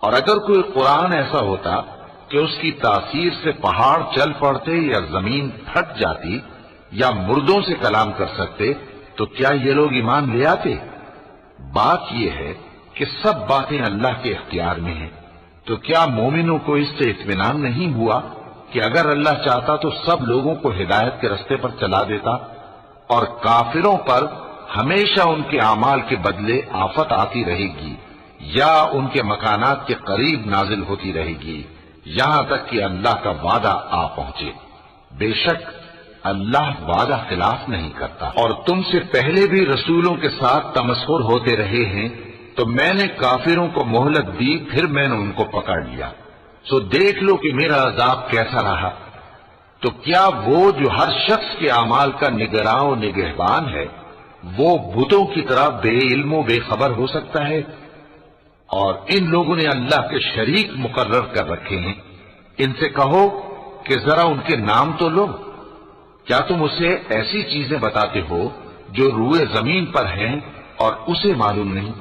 اور اگر کوئی قرآن ایسا ہوتا کہ اس کی تاثیر سے پہاڑ چل پڑتے یا زمین پھٹ جاتی یا مردوں سے کلام کر سکتے تو کیا یہ لوگ ایمان لے آتے؟ بات یہ ہے کہ سب باتیں اللہ کے اختیار میں ہیں، تو کیا مومنوں کو اس سے اطمینان نہیں ہوا کہ اگر اللہ چاہتا تو سب لوگوں کو ہدایت کے رستے پر چلا دیتا، اور کافروں پر ہمیشہ ان کے اعمال کے بدلے آفت آتی رہے گی یا ان کے مکانات کے قریب نازل ہوتی رہے گی یہاں تک کہ اللہ کا وعدہ آ پہنچے۔ بے شک اللہ وعدہ خلاف نہیں کرتا، اور تم سے پہلے بھی رسولوں کے ساتھ تمسخر ہوتے رہے ہیں، تو میں نے کافروں کو مہلت دی، پھر میں نے ان کو پکڑ لیا، سو دیکھ لو کہ میرا عذاب کیسا رہا۔ تو کیا وہ جو ہر شخص کے اعمال کا نگراں و نگہبان ہے، وہ بتوں کی طرح بے علم و بے خبر ہو سکتا ہے؟ اور ان لوگوں نے اللہ کے شریک مقرر کر رکھے ہیں، ان سے کہو کہ ذرا ان کے نام تو لو۔ کیا تم اسے ایسی چیزیں بتاتے ہو جو روئے زمین پر ہیں اور اسے معلوم نہیں؟